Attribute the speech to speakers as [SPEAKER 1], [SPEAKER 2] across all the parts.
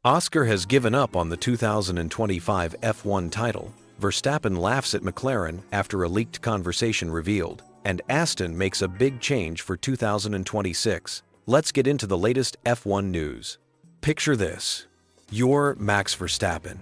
[SPEAKER 1] Oscar has given up on the 2025 F1 title. Verstappen laughs at McLaren after a leaked conversation revealed, and Aston makes a big change for 2026. Let's get into the latest F1 news. Picture this. You're Max Verstappen.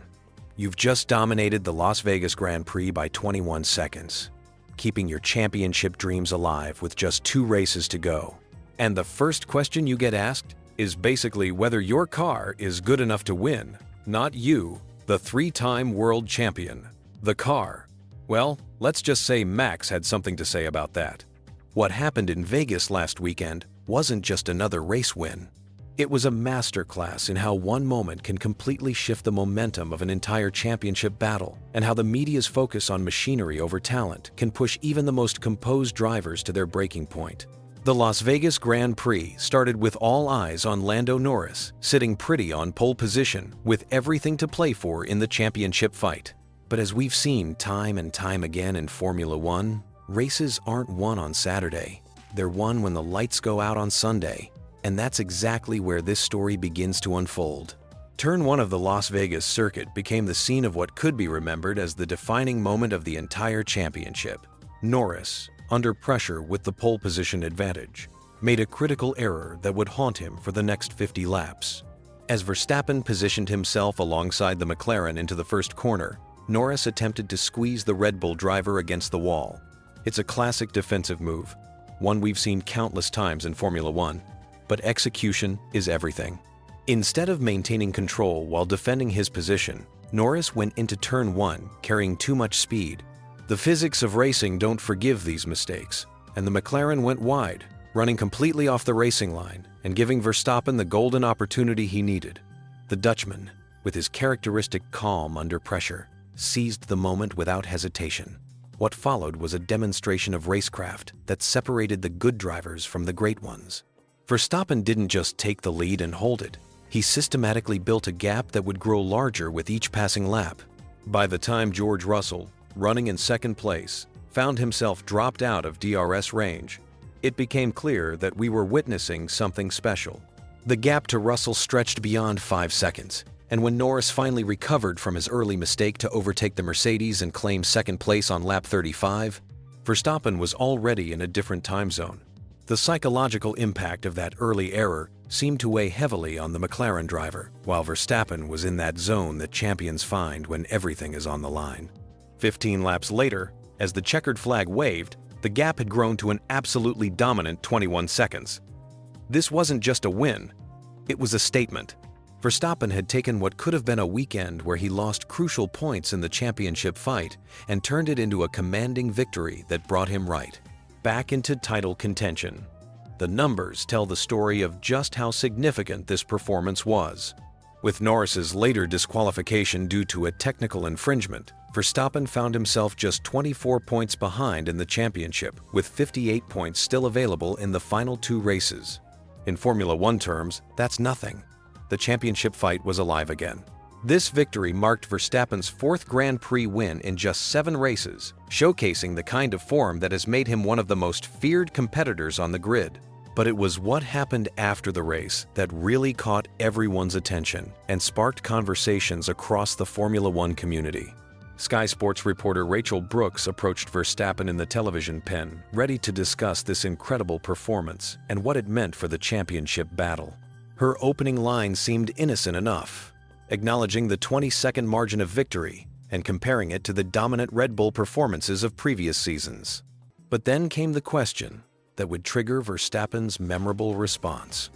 [SPEAKER 1] You've just dominated the Las Vegas Grand Prix by 21 seconds, keeping your championship dreams alive with just 2 races to go. And the first question you get asked is basically whether your car is good enough to win, not you, the 3-time world champion. The car. Well, let's just say Max had something to say about that. What happened in Vegas last weekend wasn't just another race win. It was a masterclass in how one moment can completely shift the momentum of an entire championship battle, and how the media's focus on machinery over talent can push even the most composed drivers to their breaking point. The Las Vegas Grand Prix started with all eyes on Lando Norris, sitting pretty on pole position with everything to play for in the championship fight. But as we've seen time and time again in Formula One, races aren't won on Saturday. They're won when the lights go out on Sunday. And that's exactly where this story begins to unfold. Turn 1 of the Las Vegas circuit became the scene of what could be remembered as the defining moment of the entire championship. Norris, under pressure with the pole position advantage, made a critical error that would haunt him for the next 50 laps. As Verstappen positioned himself alongside the McLaren into the first corner, Norris attempted to squeeze the Red Bull driver against the wall. It's a classic defensive move, one we've seen countless times in Formula One. But execution is everything. Instead of maintaining control while defending his position, Norris went into turn 1 carrying too much speed. The physics of racing don't forgive these mistakes, and the McLaren went wide, running completely off the racing line and giving Verstappen the golden opportunity he needed. The Dutchman, with his characteristic calm under pressure, seized the moment without hesitation. What followed was a demonstration of racecraft that separated the good drivers from the great ones. Verstappen didn't just take the lead and hold it. He systematically built a gap that would grow larger with each passing lap. By the time George Russell, running in second place, found himself dropped out of DRS range, it became clear that we were witnessing something special. The gap to Russell stretched beyond 5 seconds, and when Norris finally recovered from his early mistake to overtake the Mercedes and claim second place on lap 35, Verstappen was already in a different time zone. The psychological impact of that early error seemed to weigh heavily on the McLaren driver, while Verstappen was in that zone that champions find when everything is on the line. 15 laps later, as the checkered flag waved, the gap had grown to an absolutely dominant 21 seconds. This wasn't just a win, it was a statement. Verstappen had taken what could have been a weekend where he lost crucial points in the championship fight and turned it into a commanding victory that brought him right back into title contention. The numbers tell the story of just how significant this performance was. With Norris's later disqualification due to a technical infringement, Verstappen found himself just 24 points behind in the championship, with 58 points still available in the final 2 races. In Formula One terms, that's nothing. The championship fight was alive again. This victory marked Verstappen's 4th Grand Prix win in just 7 races, showcasing the kind of form that has made him one of the most feared competitors on the grid. But it was what happened after the race that really caught everyone's attention and sparked conversations across the Formula One community. Sky Sports reporter Rachel Brooks approached Verstappen in the television pen, ready to discuss this incredible performance and what it meant for the championship battle. Her opening line seemed innocent enough, acknowledging the 20-second margin of victory and comparing it to the dominant Red Bull performances of previous seasons. But then came the question that would trigger Verstappen's memorable response.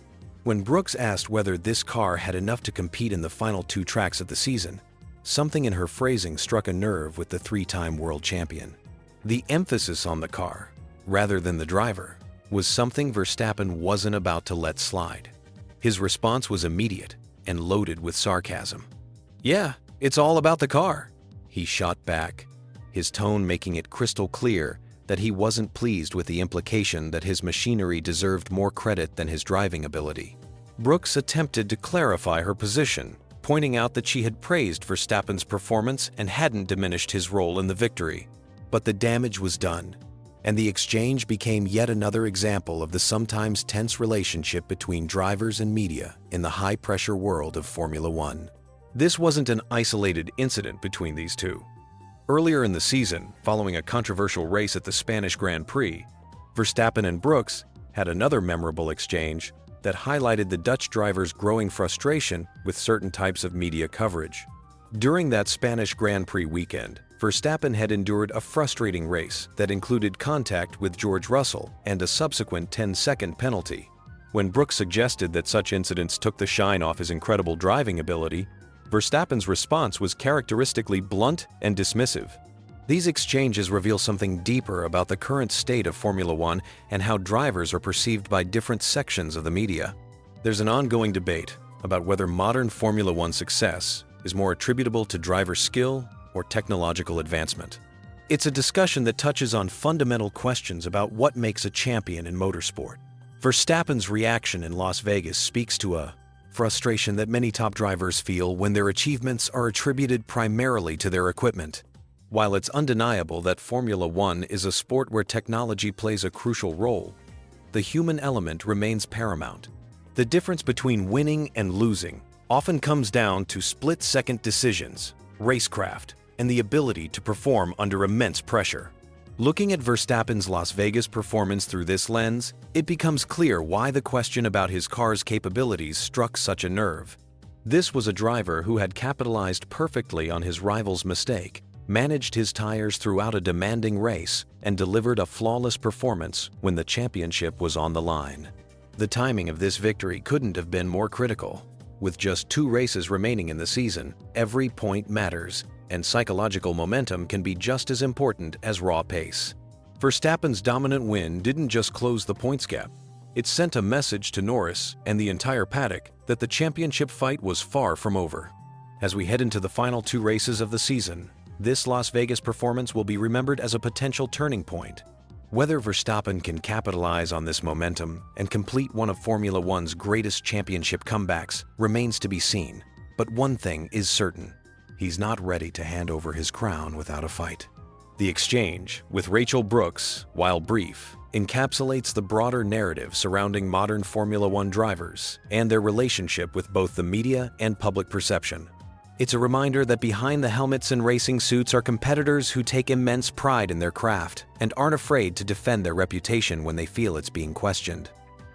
[SPEAKER 1] When Brooks asked whether this car had enough to compete in the final 2 tracks of the season, something in her phrasing struck a nerve with the 3-time world champion. The emphasis on the car, rather than the driver, was something Verstappen wasn't about to let slide. His response was immediate and loaded with sarcasm. "Yeah, it's all about the car," he shot back, his tone making it crystal clear that he wasn't pleased with the implication that his machinery deserved more credit than his driving ability. Brooks attempted to clarify her position, pointing out that she had praised Verstappen's performance and hadn't diminished his role in the victory. But the damage was done. and the exchange became yet another example of the sometimes tense relationship between drivers and media in the high-pressure world of Formula One. This wasn't an isolated incident between these two. Earlier in the season, following a controversial race at the Spanish Grand Prix, Verstappen and Brooks had another memorable exchange that highlighted the Dutch driver's growing frustration with certain types of media coverage. During that Spanish Grand Prix weekend, Verstappen had endured a frustrating race that included contact with George Russell and a subsequent 10-second penalty. When Brooks suggested that such incidents took the shine off his incredible driving ability, Verstappen's response was characteristically blunt and dismissive. These exchanges reveal something deeper about the current state of Formula One and how drivers are perceived by different sections of the media. There's an ongoing debate about whether modern Formula One success is more attributable to driver skill or technological advancement. It's a discussion that touches on fundamental questions about what makes a champion in motorsport. Verstappen's reaction in Las Vegas speaks to a frustration that many top drivers feel when their achievements are attributed primarily to their equipment. While it's undeniable that Formula One is a sport where technology plays a crucial role, the human element remains paramount. The difference between winning and losing often comes down to split-second decisions, racecraft, and the ability to perform under immense pressure. Looking at Verstappen's Las Vegas performance through this lens, it becomes clear why the question about his car's capabilities struck such a nerve. This was a driver who had capitalized perfectly on his rival's mistake, managed his tires throughout a demanding race, and delivered a flawless performance when the championship was on the line. The timing of this victory couldn't have been more critical. With just 2 races remaining in the season, every point matters, and psychological momentum can be just as important as raw pace. Verstappen's dominant win didn't just close the points gap. It sent a message to Norris and the entire paddock that the championship fight was far from over. As we head into the final 2 races of the season, this Las Vegas performance will be remembered as a potential turning point. Whether Verstappen can capitalize on this momentum and complete one of Formula One's greatest championship comebacks remains to be seen. But one thing is certain: he's not ready to hand over his crown without a fight. The exchange with Rachel Brooks, while brief, encapsulates the broader narrative surrounding modern Formula One drivers and their relationship with both the media and public perception. It's a reminder that behind the helmets and racing suits are competitors who take immense pride in their craft and aren't afraid to defend their reputation when they feel it's being questioned.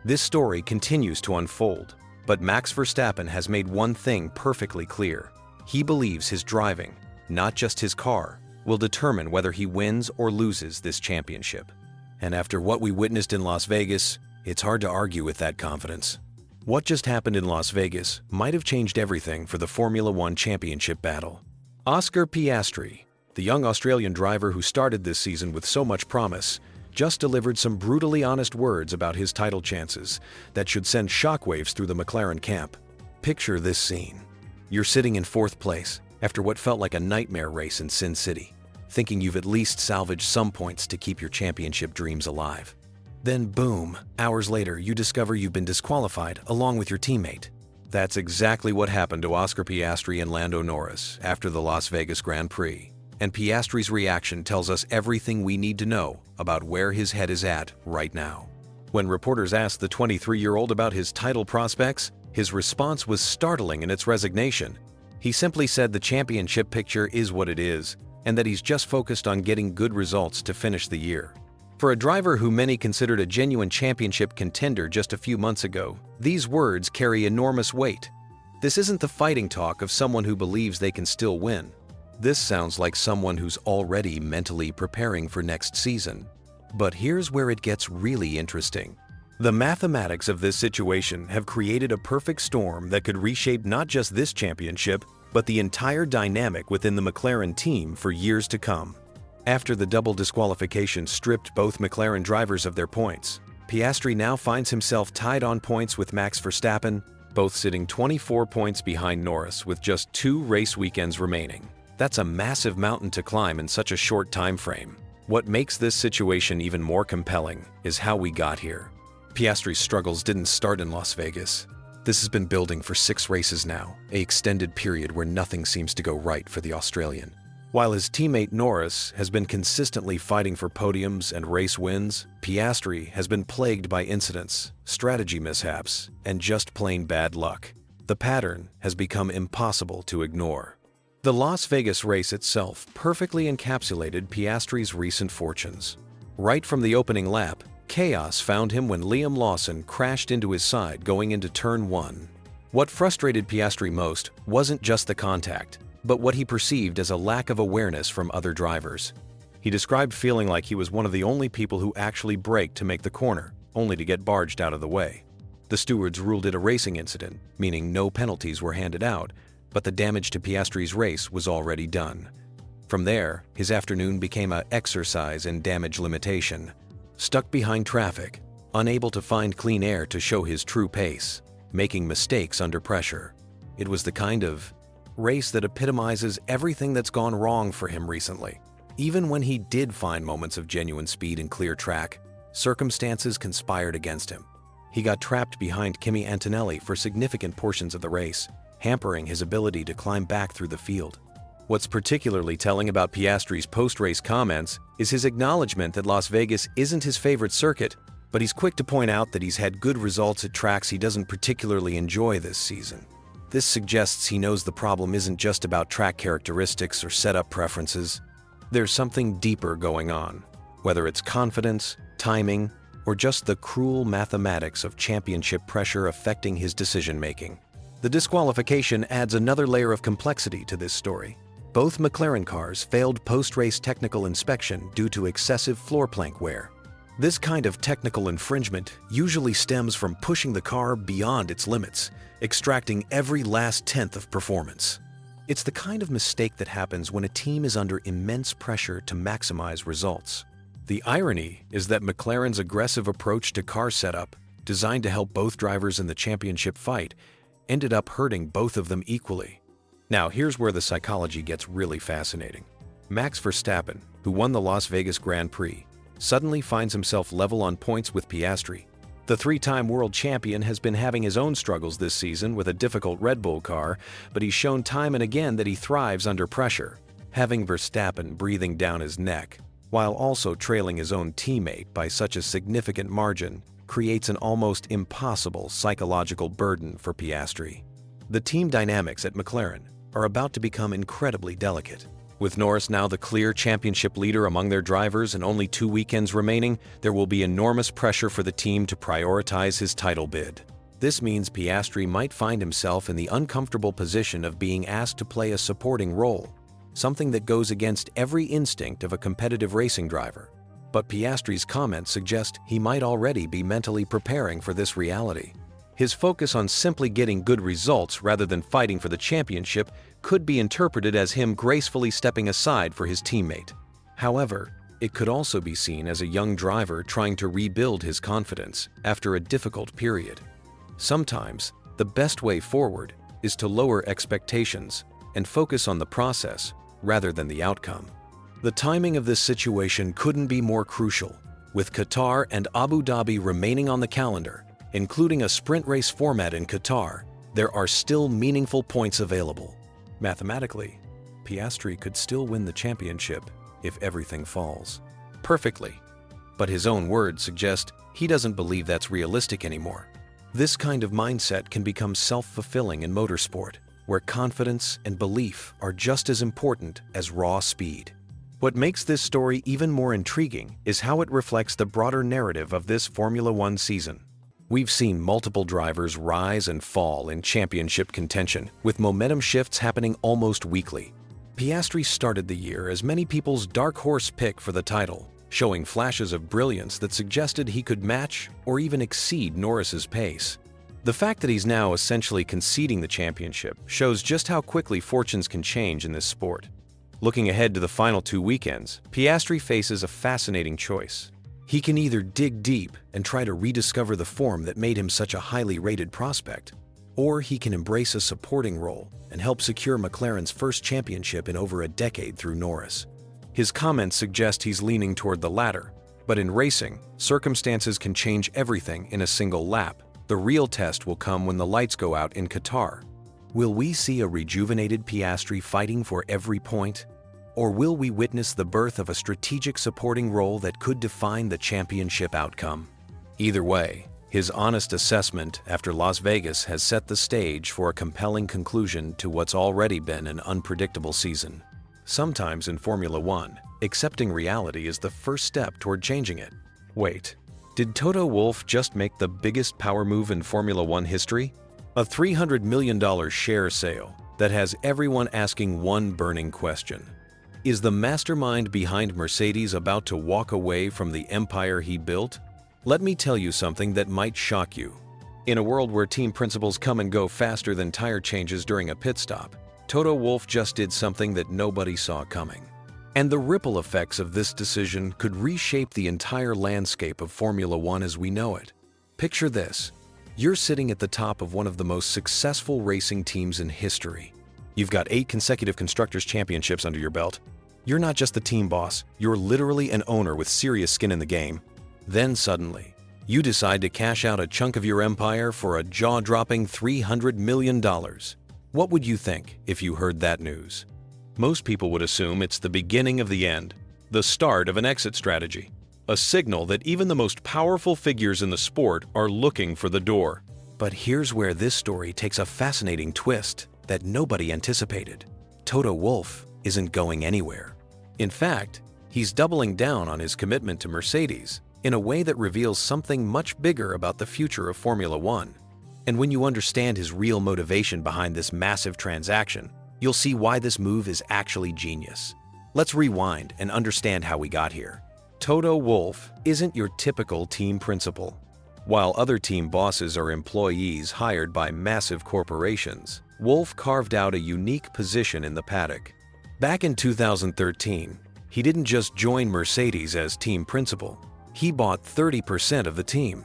[SPEAKER 1] This story continues to unfold, but Max Verstappen has made one thing perfectly clear. He believes his driving, not just his car, will determine whether he wins or loses this championship. And after what we witnessed in Las Vegas, it's hard to argue with that confidence. What just happened in Las Vegas might have changed everything for the Formula One championship battle. Oscar Piastri, the young Australian driver who started this season with so much promise, just delivered some brutally honest words about his title chances that should send shockwaves through the McLaren camp. Picture this scene. You're sitting in 4th place after what felt like a nightmare race in Sin City, thinking you've at least salvaged some points to keep your championship dreams alive. Then boom, hours later you discover you've been disqualified along with your teammate. That's exactly what happened to Oscar Piastri and Lando Norris after the Las Vegas Grand Prix. And Piastri's reaction tells us everything we need to know about where his head is at right now. When reporters asked the 23-year-old about his title prospects, his response was startling in its resignation. He simply said the championship picture is what it is, and that he's just focused on getting good results to finish the year. For a driver who many considered a genuine championship contender just a few months ago, these words carry enormous weight. This isn't the fighting talk of someone who believes they can still win. This sounds like someone who's already mentally preparing for next season. But here's where it gets really interesting. The mathematics of this situation have created a perfect storm that could reshape not just this championship, but the entire dynamic within the McLaren team for years to come. After the double disqualification stripped both McLaren drivers of their points, Piastri now finds himself tied on points with Max Verstappen, both sitting 24 points behind Norris with just 2 race weekends remaining. That's a massive mountain to climb in such a short time frame. What makes this situation even more compelling is how we got here. Piastri's struggles didn't start in Las Vegas. This has been building for 6 races now, an extended period where nothing seems to go right for the Australian. While his teammate Norris has been consistently fighting for podiums and race wins, Piastri has been plagued by incidents, strategy mishaps, and just plain bad luck. The pattern has become impossible to ignore. The Las Vegas race itself perfectly encapsulated Piastri's recent fortunes. Right from the opening lap, chaos found him when Liam Lawson crashed into his side going into Turn 1. What frustrated Piastri most wasn't just the contact, but what he perceived as a lack of awareness from other drivers. He described feeling like he was one of the only people who actually braked to make the corner, only to get barged out of the way. The stewards ruled it a racing incident, meaning no penalties were handed out, but the damage to Piastri's race was already done. From there, his afternoon became an exercise in damage limitation. Stuck behind traffic, unable to find clean air to show his true pace, making mistakes under pressure. It was the kind of race that epitomizes everything that's gone wrong for him recently. Even when he did find moments of genuine speed and clear track, circumstances conspired against him. He got trapped behind Kimi Antonelli for significant portions of the race, hampering his ability to climb back through the field. What's particularly telling about Piastri's post-race comments is his acknowledgement that Las Vegas isn't his favorite circuit, but he's quick to point out that he's had good results at tracks he doesn't particularly enjoy this season. This suggests he knows the problem isn't just about track characteristics or setup preferences. There's something deeper going on, whether it's confidence, timing, or just the cruel mathematics of championship pressure affecting his decision-making. The disqualification adds another layer of complexity to this story. Both McLaren cars failed post-race technical inspection due to excessive floor plank wear. This kind of technical infringement usually stems from pushing the car beyond its limits, extracting every last tenth of performance. It's the kind of mistake that happens when a team is under immense pressure to maximize results. The irony is that McLaren's aggressive approach to car setup, designed to help both drivers in the championship fight, ended up hurting both of them equally. Now here's where the psychology gets really fascinating. Max Verstappen, who won the Las Vegas Grand Prix, suddenly finds himself level on points with Piastri. The three-time world champion has been having his own struggles this season with a difficult Red Bull car, but he's shown time and again that he thrives under pressure, having Verstappen breathing down his neck, while also trailing his own teammate by such a significant margin, creates an almost impossible psychological burden for Piastri. The team dynamics at McLaren are about to become incredibly delicate. With Norris now the clear championship leader among their drivers and only 2 weekends remaining, there will be enormous pressure for the team to prioritize his title bid. This means Piastri might find himself in the uncomfortable position of being asked to play a supporting role, something that goes against every instinct of a competitive racing driver. But Piastri's comments suggest he might already be mentally preparing for this reality. His focus on simply getting good results rather than fighting for the championship could be interpreted as him gracefully stepping aside for his teammate. However, it could also be seen as a young driver trying to rebuild his confidence after a difficult period. Sometimes, the best way forward is to lower expectations and focus on the process rather than the outcome. The timing of this situation couldn't be more crucial. With Qatar and Abu Dhabi remaining on the calendar, including a sprint race format in Qatar, there are still meaningful points available. Mathematically, Piastri could still win the championship if everything falls perfectly. But his own words suggest he doesn't believe that's realistic anymore. This kind of mindset can become self-fulfilling in motorsport, where confidence and belief are just as important as raw speed. What makes this story even more intriguing is how it reflects the broader narrative of this Formula One season. We've seen multiple drivers rise and fall in championship contention, with momentum shifts happening almost weekly. Piastri started the year as many people's dark horse pick for the title, showing flashes of brilliance that suggested he could match or even exceed Norris's pace. The fact that he's now essentially conceding the championship shows just how quickly fortunes can change in this sport. Looking ahead to the final 2 weekends, Piastri faces a fascinating choice. He can either dig deep and try to rediscover the form that made him such a highly rated prospect, or he can embrace a supporting role and help secure McLaren's first championship in over a decade through Norris. His comments suggest he's leaning toward the latter, but in racing, circumstances can change everything in a single lap. The real test will come when the lights go out in Qatar. Will we see a rejuvenated Piastri fighting for every point? Or will we witness the birth of a strategic supporting role that could define the championship outcome? Either way, his honest assessment after Las Vegas has set the stage for a compelling conclusion to what's already been an unpredictable season. Sometimes in Formula One, accepting reality is the first step toward changing it. Wait, did Toto Wolff just make the biggest power move in Formula One history? A $300 million share sale that has everyone asking one burning question. Is the mastermind behind Mercedes about to walk away from the empire he built? Let me tell you something that might shock you. In a world where team principals come and go faster than tire changes during a pit stop, Toto Wolff just did something that nobody saw coming. And the ripple effects of this decision could reshape the entire landscape of Formula One as we know it. Picture this. You're sitting at the top of one of the most successful racing teams in history. You've got 8 consecutive Constructors' Championships under your belt. You're not just the team boss, you're literally an owner with serious skin in the game. Then suddenly, you decide to cash out a chunk of your empire for a jaw-dropping $300 million. What would you think if you heard that news? Most people would assume it's the beginning of the end, the start of an exit strategy, a signal that even the most powerful figures in the sport are looking for the door. But here's where this story takes a fascinating twist that nobody anticipated. Toto Wolff isn't going anywhere. In fact, he's doubling down on his commitment to Mercedes in a way that reveals something much bigger about the future of Formula One. And when you understand his real motivation behind this massive transaction, you'll see why this move is actually genius. Let's rewind and understand how we got here. Toto Wolff isn't your typical team principal. While other team bosses are employees hired by massive corporations, Wolff carved out a unique position in the paddock. Back in 2013, he didn't just join Mercedes as team principal, he bought 30% of the team.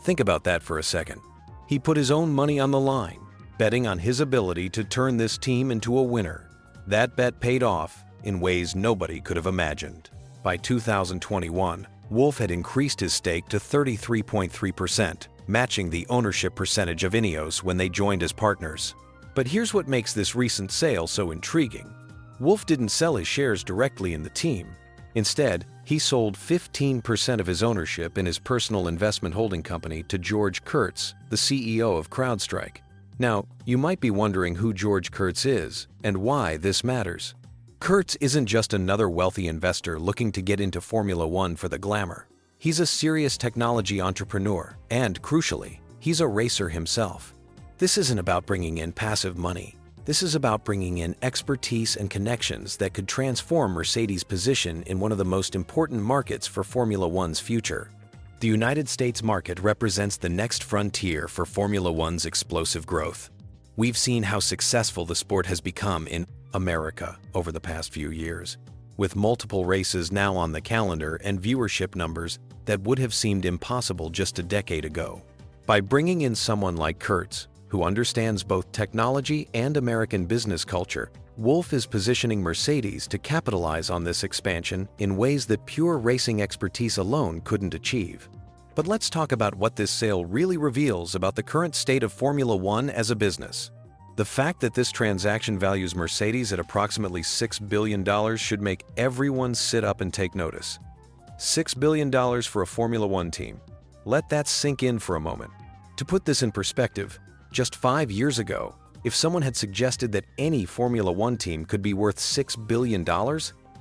[SPEAKER 1] Think about that for a second. He put his own money on the line, betting on his ability to turn this team into a winner. That bet paid off in ways nobody could have imagined. By 2021, Wolff had increased his stake to 33.3%, matching the ownership percentage of Ineos when they joined as partners. But here's what makes this recent sale so intriguing. Wolff didn't sell his shares directly in the team. Instead, he sold 15% of his ownership in his personal investment holding company to George Kurtz, the CEO of CrowdStrike. Now, you might be wondering who George Kurtz is and why this matters. Kurtz isn't just another wealthy investor looking to get into Formula One for the glamour. He's a serious technology entrepreneur, and crucially, he's a racer himself. This isn't about bringing in passive money. This is about bringing in expertise and connections that could transform Mercedes' position in one of the most important markets for Formula One's future. The United States market represents the next frontier for Formula One's explosive growth. We've seen how successful the sport has become in America over the past few years, with multiple races now on the calendar and viewership numbers that would have seemed impossible just a decade ago. By bringing in someone like Kurtz, who understands both technology and American business culture, Wolff is positioning Mercedes to capitalize on this expansion in ways that pure racing expertise alone couldn't achieve. But let's talk about what this sale really reveals about the current state of Formula One as a business. The fact that this transaction values Mercedes at approximately $6 billion should make everyone sit up and take notice. $6 billion for a Formula One team. Let that sink in for a moment. To put this in perspective, just 5 years ago, if someone had suggested that any Formula One team could be worth $6 billion,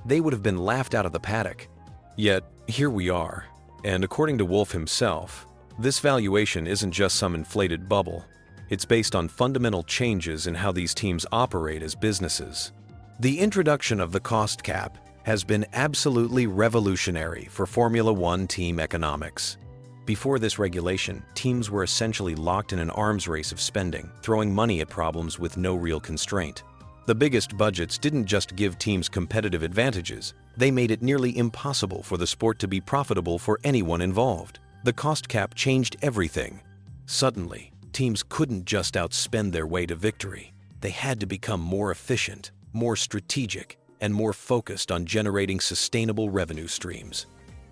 [SPEAKER 1] they would have been laughed out of the paddock. Yet, here we are. And according to Wolff himself, this valuation isn't just some inflated bubble. It's based on fundamental changes in how these teams operate as businesses. The introduction of the cost cap has been absolutely revolutionary for Formula One team economics. Before this regulation, teams were essentially locked in an arms race of spending, throwing money at problems with no real constraint. The biggest budgets didn't just give teams competitive advantages, they made it nearly impossible for the sport to be profitable for anyone involved. The cost cap changed everything. Suddenly, teams couldn't just outspend their way to victory. They had to become more efficient, more strategic, and more focused on generating sustainable revenue streams.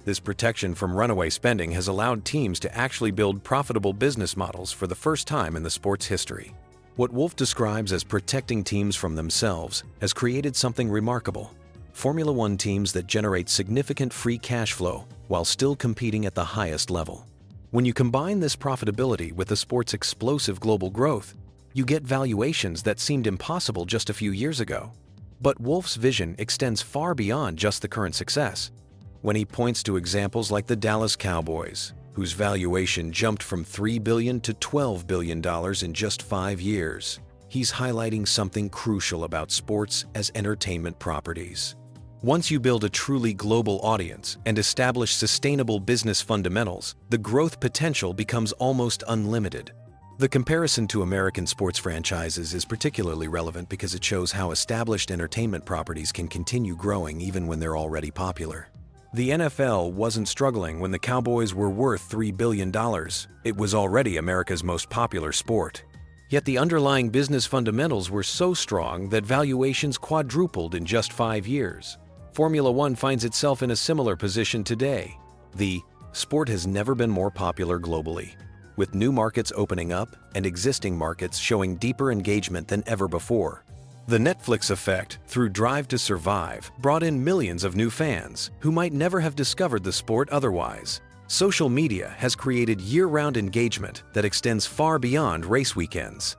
[SPEAKER 1] This protection from runaway spending has allowed teams to actually build profitable business models for the first time in the sport's history. What Wolff describes as protecting teams from themselves has created something remarkable. Formula One teams that generate significant free cash flow while still competing at the highest level. When you combine this profitability with the sport's explosive global growth, you get valuations that seemed impossible just a few years ago. But Wolff's vision extends far beyond just the current success. When he points to examples like the Dallas Cowboys, whose valuation jumped from $3 billion to $12 billion in just 5 years, he's highlighting something crucial about sports as entertainment properties. Once you build a truly global audience and establish sustainable business fundamentals, the growth potential becomes almost unlimited. The comparison to American sports franchises is particularly relevant because it shows how established entertainment properties can continue growing even when they're already popular. The NFL wasn't struggling when the Cowboys were worth $3 billion. It was already America's most popular sport. Yet the underlying business fundamentals were so strong that valuations quadrupled in just 5 years. Formula One finds itself in a similar position today. The sport has never been more popular globally, with new markets opening up and existing markets showing deeper engagement than ever before. The Netflix effect, through Drive to Survive, brought in millions of new fans who might never have discovered the sport otherwise. Social media has created year-round engagement that extends far beyond race weekends.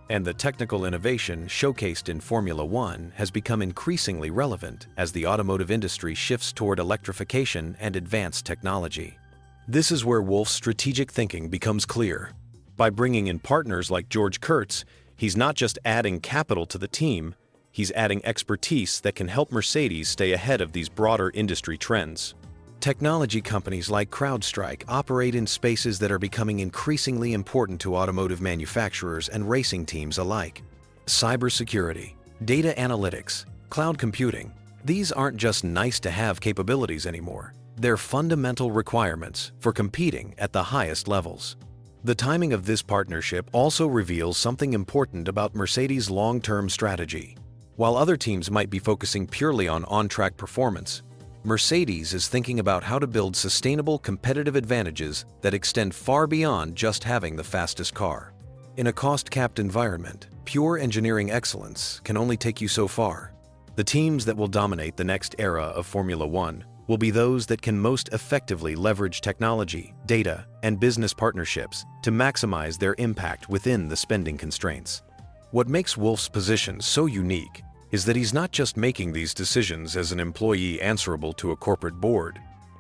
[SPEAKER 1] And the technical innovation showcased in Formula One has become increasingly relevant as the automotive industry shifts toward electrification and advanced technology. This is where Wolff's strategic thinking becomes clear. By bringing in partners like George Kurtz, he's not just adding capital to the team, he's adding expertise that can help Mercedes stay ahead of these broader industry trends. Technology companies like CrowdStrike operate in spaces that are becoming increasingly important to automotive manufacturers and racing teams alike. Cybersecurity, data analytics, cloud computing, these aren't just nice-to-have capabilities anymore. They're fundamental requirements for competing at the highest levels. The timing of this partnership also reveals something important about Mercedes' long-term strategy. While other teams might be focusing purely on on-track performance, Mercedes is thinking about how to build sustainable competitive advantages that extend far beyond just having the fastest car. In a cost-capped environment, pure engineering excellence can only take you so far. The teams that will dominate the next era of Formula One will be those that can most effectively leverage technology, data, and business partnerships to maximize their impact within the spending constraints. What makes Wolff's position so unique is that he's not just making these decisions as an employee answerable to a corporate board.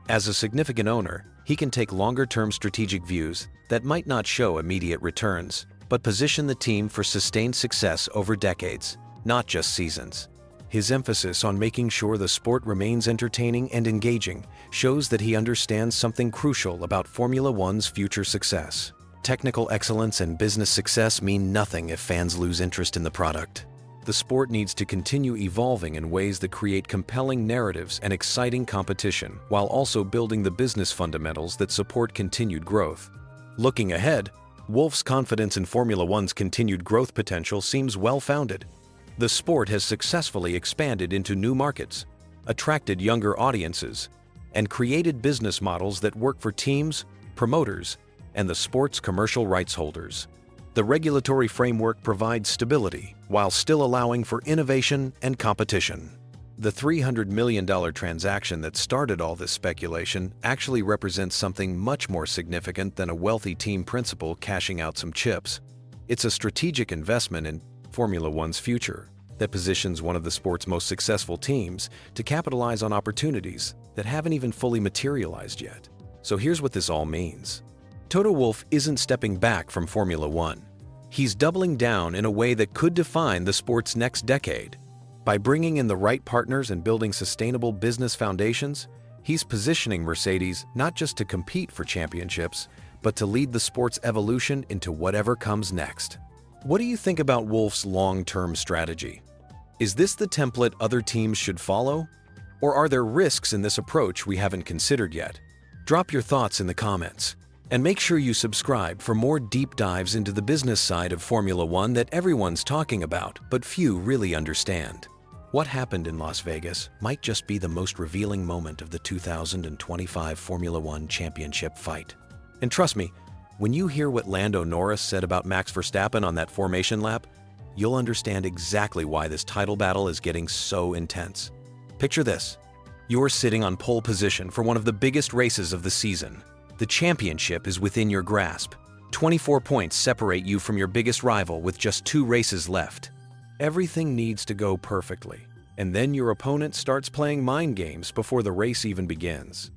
[SPEAKER 1] As a significant owner, he can take longer-term strategic views that might not show immediate returns, but position the team for sustained success over decades, not just seasons. His emphasis on making sure the sport remains entertaining and engaging shows that he understands something crucial about Formula One's future success. Technical excellence and business success mean nothing if fans lose interest in the product. The sport needs to continue evolving in ways that create compelling narratives and exciting competition, while also building the business fundamentals that support continued growth. Looking ahead, Wolff's confidence in Formula One's continued growth potential seems well-founded. The sport has successfully expanded into new markets, attracted younger audiences, and created business models that work for teams, promoters, and the sport's commercial rights holders. The regulatory framework provides stability while still allowing for innovation and competition. The $300 million transaction that started all this speculation actually represents something much more significant than a wealthy team principal cashing out some chips. It's a strategic investment in Formula One's future that positions one of the sport's most successful teams to capitalize on opportunities that haven't even fully materialized yet. So here's what this all means. Toto Wolff isn't stepping back from Formula One. He's doubling down in a way that could define the sport's next decade. By bringing in the right partners and building sustainable business foundations, he's positioning Mercedes not just to compete for championships, but to lead the sport's evolution into whatever comes next. What do you think about Wolff's long-term strategy? Is this the template other teams should follow? Or are there risks in this approach we haven't considered yet? Drop your thoughts in the comments. And make sure you subscribe for more deep dives into the business side of Formula One that everyone's talking about, but few really understand. What happened in Las Vegas might just be the most revealing moment of the 2025 Formula One championship fight. And trust me, when you hear what Lando Norris said about Max Verstappen on that formation lap, you'll understand exactly why this title battle is getting so intense. Picture this. You're sitting on pole position for one of the biggest races of the season. The championship is within your grasp. 24 points separate you from your biggest rival with just 2 races left. Everything needs to go perfectly, and then your opponent starts playing mind games before the race even begins.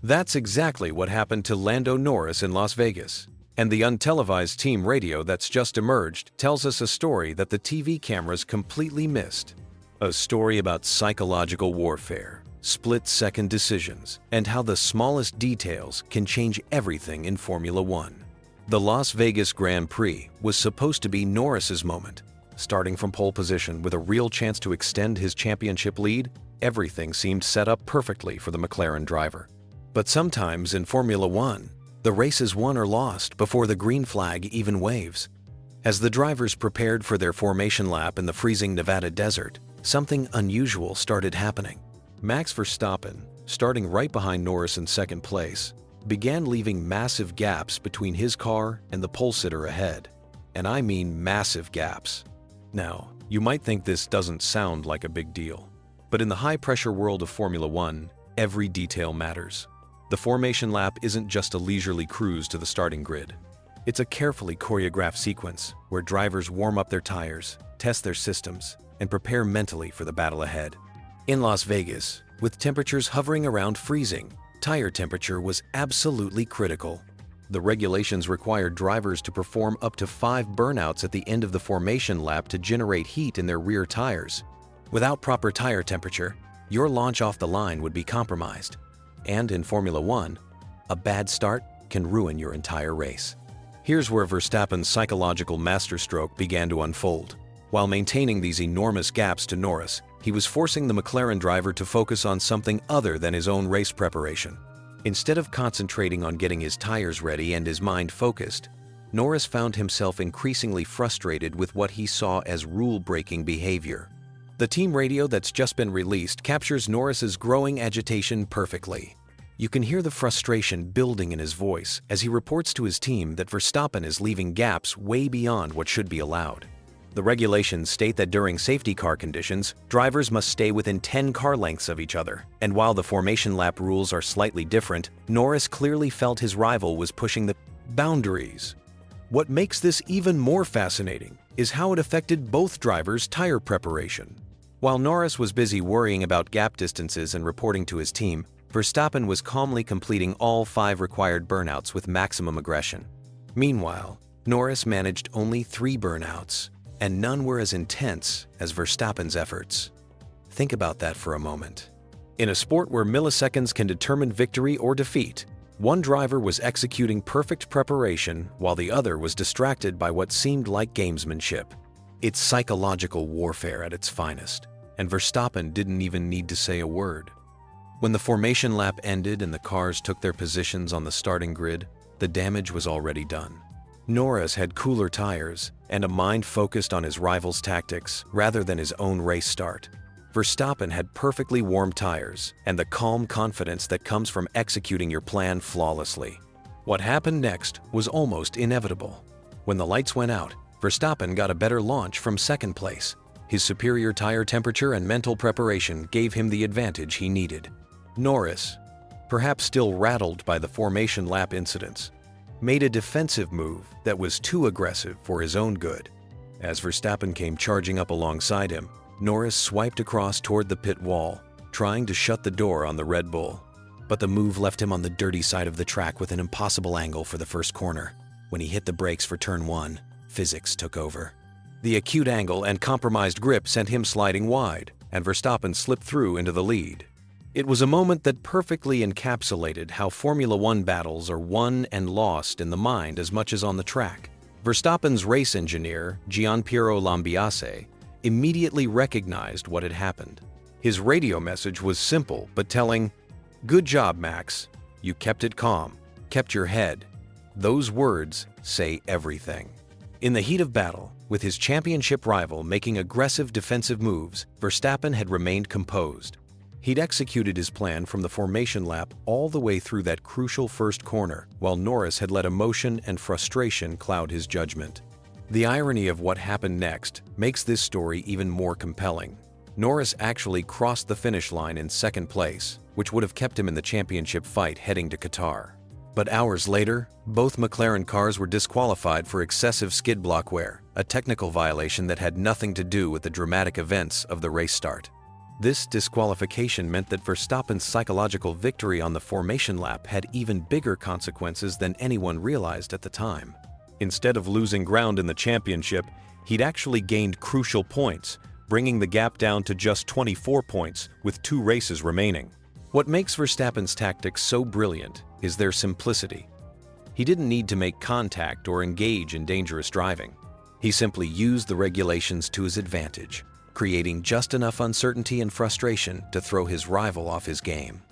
[SPEAKER 1] That's exactly what happened to Lando Norris in Las Vegas. And the untelevised team radio that's just emerged tells us a story that the TV cameras completely missed. A story about psychological warfare, split-second decisions, and how the smallest details can change everything in Formula One. The Las Vegas Grand Prix was supposed to be Norris's moment. Starting from pole position with a real chance to extend his championship lead, everything seemed set up perfectly for the McLaren driver. But sometimes in Formula One, the race is won or lost before the green flag even waves. As the drivers prepared for their formation lap in the freezing Nevada desert, something unusual started happening. Max Verstappen, starting right behind Norris in second place, began leaving massive gaps between his car and the pole sitter ahead. And I mean massive gaps. Now, you might think this doesn't sound like a big deal, but in the high-pressure world of Formula One, every detail matters. The formation lap isn't just a leisurely cruise to the starting grid. It's a carefully choreographed sequence where drivers warm up their tires, test their systems, and prepare mentally for the battle ahead. In Las Vegas, with temperatures hovering around freezing, tire temperature was absolutely critical. The regulations required drivers to perform up to 5 burnouts at the end of the formation lap to generate heat in their rear tires. Without proper tire temperature, your launch off the line would be compromised. And in Formula One, a bad start can ruin your entire race. Here's where Verstappen's psychological masterstroke began to unfold. While maintaining these enormous gaps to Norris, he was forcing the McLaren driver to focus on something other than his own race preparation. Instead of concentrating on getting his tires ready and his mind focused, Norris found himself increasingly frustrated with what he saw as rule-breaking behavior. The team radio that's just been released captures Norris's growing agitation perfectly. You can hear the frustration building in his voice as he reports to his team that Verstappen is leaving gaps way beyond what should be allowed. The regulations state that during safety car conditions, drivers must stay within 10 car lengths of each other. And while the formation lap rules are slightly different, Norris clearly felt his rival was pushing the boundaries. What makes this even more fascinating is how it affected both drivers' tire preparation. While Norris was busy worrying about gap distances and reporting to his team, Verstappen was calmly completing all 5 required burnouts with maximum aggression. Meanwhile, Norris managed only 3 burnouts, and none were as intense as Verstappen's efforts. Think about that for a moment. In a sport where milliseconds can determine victory or defeat, one driver was executing perfect preparation while the other was distracted by what seemed like gamesmanship. It's psychological warfare at its finest, and Verstappen didn't even need to say a word. When the formation lap ended and the cars took their positions on the starting grid, the damage was already done. Norris had cooler tires and a mind focused on his rival's tactics rather than his own race start. Verstappen had perfectly warm tires and the calm confidence that comes from executing your plan flawlessly. What happened next was almost inevitable. When the lights went out, Verstappen got a better launch from second place. His superior tire temperature and mental preparation gave him the advantage he needed. Norris, perhaps still rattled by the formation lap incidents, made a defensive move that was too aggressive for his own good. As Verstappen came charging up alongside him, Norris swiped across toward the pit wall, trying to shut the door on the Red Bull. But the move left him on the dirty side of the track with an impossible angle for the first corner. When he hit the brakes for turn 1, physics took over. The acute angle and compromised grip sent him sliding wide, and Verstappen slipped through into the lead. It was a moment that perfectly encapsulated how Formula One battles are won and lost in the mind as much as on the track. Verstappen's race engineer, Gianpiero Lambiase, immediately recognized what had happened. His radio message was simple but telling, "Good job, Max. You kept it calm, kept your head." Those words say everything. In the heat of battle, with his championship rival making aggressive defensive moves, Verstappen had remained composed. He'd executed his plan from the formation lap all the way through that crucial first corner, while Norris had let emotion and frustration cloud his judgment. The irony of what happened next makes this story even more compelling. Norris actually crossed the finish line in second place, which would have kept him in the championship fight heading to Qatar. But hours later, both McLaren cars were disqualified for excessive skid block wear, a technical violation that had nothing to do with the dramatic events of the race start. This disqualification meant that Verstappen's psychological victory on the formation lap had even bigger consequences than anyone realized at the time. Instead of losing ground in the championship, he'd actually gained crucial points, bringing the gap down to just 24 points with 2 races remaining. What makes Verstappen's tactics so brilliant is their simplicity. He didn't need to make contact or engage in dangerous driving. He simply used the regulations to his advantage, creating just enough uncertainty and frustration to throw his rival off his game.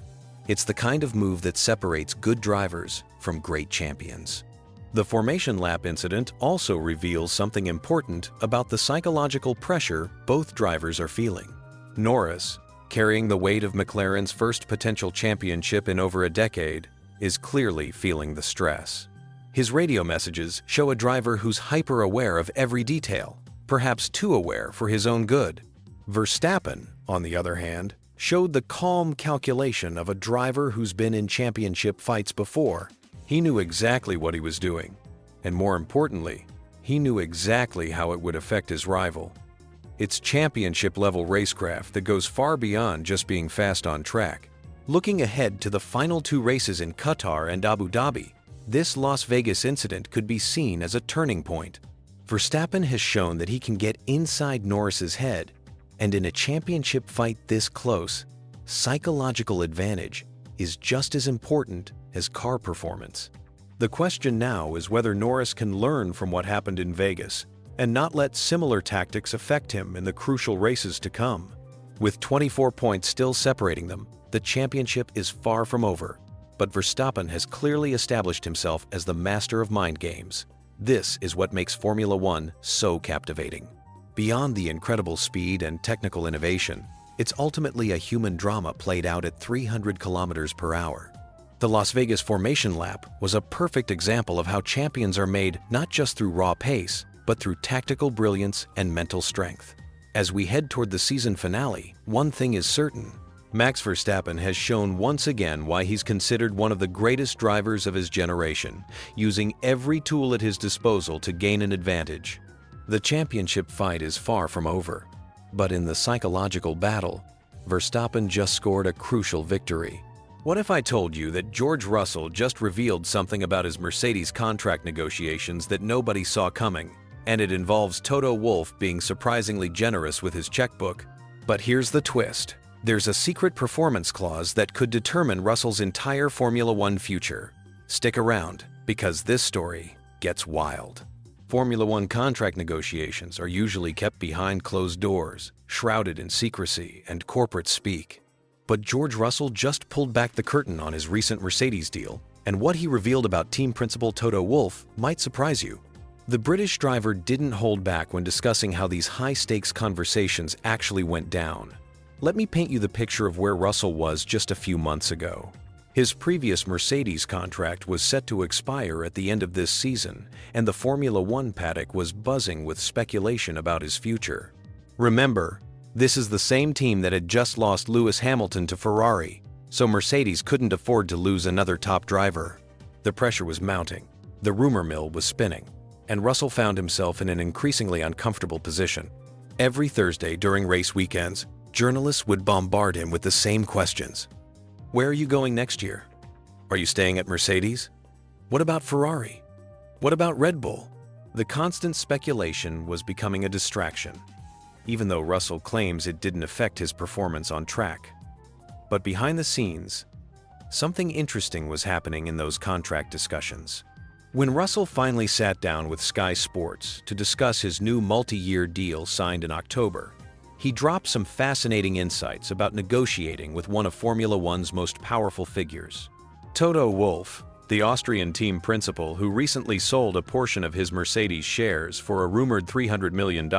[SPEAKER 1] It's the kind of move that separates good drivers from great champions. The formation lap incident also reveals something important about the psychological pressure both drivers are feeling. Norris, carrying the weight of McLaren's first potential championship in over a decade, is clearly feeling the stress. His radio messages show a driver who's hyper-aware of every detail, perhaps too aware for his own good. Verstappen, on the other hand, showed the calm calculation of a driver who's been in championship fights before. He knew exactly what he was doing, and more importantly, he knew exactly how it would affect his rival. It's championship-level racecraft that goes far beyond just being fast on track. Looking ahead to the final 2 races in Qatar and Abu Dhabi, this Las Vegas incident could be seen as a turning point. Verstappen has shown that he can get inside Norris's head, and in a championship fight this close, psychological advantage is just as important as car performance. The question now is whether Norris can learn from what happened in Vegas and not let similar tactics affect him in the crucial races to come. With 24 points still separating them, the championship is far from over, but Verstappen has clearly established himself as the master of mind games. This is what makes Formula One so captivating. Beyond the incredible speed and technical innovation, it's ultimately a human drama played out at 300 kilometers per hour. The Las Vegas formation lap was a perfect example of how champions are made not just through raw pace, but through tactical brilliance and mental strength. As we head toward the season finale, one thing is certain. Max Verstappen has shown once again why he's considered one of the greatest drivers of his generation, using every tool at his disposal to gain an advantage. The championship fight is far from over, but in the psychological battle, Verstappen just scored a crucial victory. What if I told you that George Russell just revealed something about his Mercedes contract negotiations that nobody saw coming, and it involves Toto Wolff being surprisingly generous with his checkbook? But here's the twist. There's a secret performance clause that could determine Russell's entire Formula One future. Stick around, because this story gets wild. Formula One contract negotiations are usually kept behind closed doors, shrouded in secrecy and corporate speak. But George Russell just pulled back the curtain on his recent Mercedes deal, and what he revealed about team principal Toto Wolff might surprise you. The British driver didn't hold back when discussing how these high-stakes conversations actually went down. Let me paint you the picture of where Russell was just a few months ago. His previous Mercedes contract was set to expire at the end of this season, and the Formula One paddock was buzzing with speculation about his future. Remember, this is the same team that had just lost Lewis Hamilton to Ferrari, so Mercedes couldn't afford to lose another top driver. The pressure was mounting, the rumor mill was spinning, and Russell found himself in an increasingly uncomfortable position. Every Thursday during race weekends, journalists would bombard him with the same questions. Where are you going next year? Are you staying at Mercedes? What about Ferrari? What about Red Bull? The constant speculation was becoming a distraction, even though Russell claims it didn't affect his performance on track. But behind the scenes, something interesting was happening in those contract discussions. When Russell finally sat down with Sky Sports to discuss his new multi-year deal signed in October, he dropped some fascinating insights about negotiating with one of Formula One's most powerful figures. Toto Wolff, the Austrian team principal who recently sold a portion of his Mercedes shares for a rumored $300 million,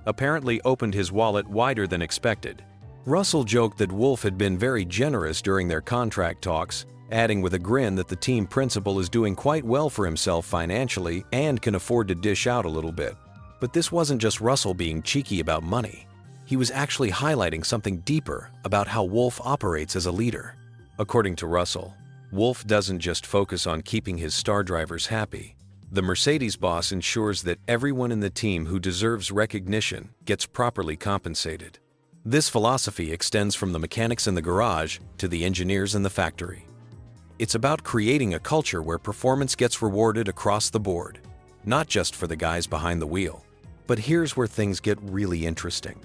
[SPEAKER 1] apparently opened his wallet wider than expected. Russell joked that Wolff had been very generous during their contract talks, adding with a grin that the team principal is doing quite well for himself financially and can afford to dish out a little bit. But this wasn't just Russell being cheeky about money. he was actually highlighting something deeper about how Wolff operates as a leader. According to Russell, Wolff doesn't just focus on keeping his star drivers happy. The Mercedes boss ensures that everyone in the team who deserves recognition gets properly compensated. This philosophy extends from the mechanics in the garage to the engineers in the factory. It's about creating a culture where performance gets rewarded across the board, not just for the guys behind the wheel. But here's where things get really interesting.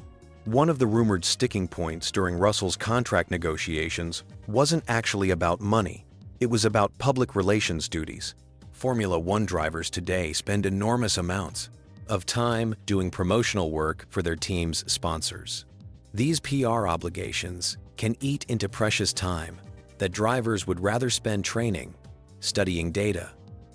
[SPEAKER 1] One of the rumored sticking points during Russell's contract negotiations wasn't actually about money. It was about public relations duties. Formula One drivers today spend enormous amounts of time doing promotional work for their team's sponsors. These PR obligations can eat into precious time that drivers would rather spend training, studying data,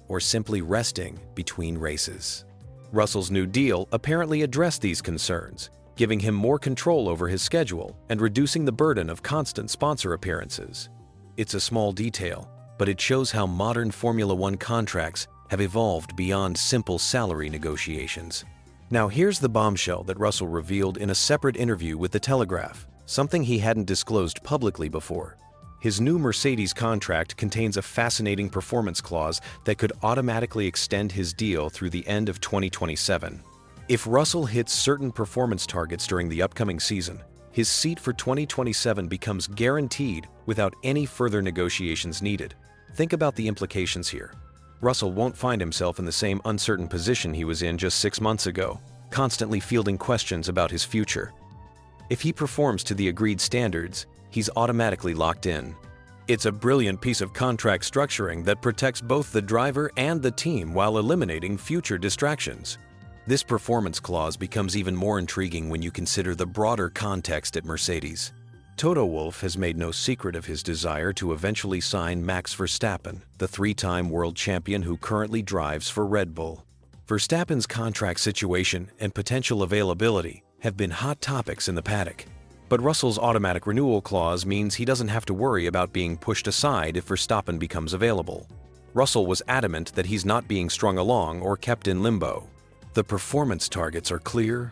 [SPEAKER 1] or simply resting between races. Russell's new deal apparently addressed these concerns, giving him more control over his schedule and reducing the burden of constant sponsor appearances. It's a small detail, but it shows how modern Formula One contracts have evolved beyond simple salary negotiations. Now here's the bombshell that Russell revealed in a separate interview with The Telegraph, something he hadn't disclosed publicly before. His new Mercedes contract contains a fascinating performance clause that could automatically extend his deal through the end of 2027. If Russell hits certain performance targets during the upcoming season, his seat for 2027 becomes guaranteed without any further negotiations needed. Think about the implications here. Russell won't find himself in the same uncertain position he was in just 6 months ago, constantly fielding questions about his future. If he performs to the agreed standards, he's automatically locked in. It's a brilliant piece of contract structuring that protects both the driver and the team while eliminating future distractions. This performance clause becomes even more intriguing when you consider the broader context at Mercedes. Toto Wolff has made no secret of his desire to eventually sign Max Verstappen, the three-time world champion who currently drives for Red Bull. Verstappen's contract situation and potential availability have been hot topics in the paddock. But Russell's automatic renewal clause means he doesn't have to worry about being pushed aside if Verstappen becomes available. Russell was adamant that he's not being strung along or kept in limbo. The performance targets are clear,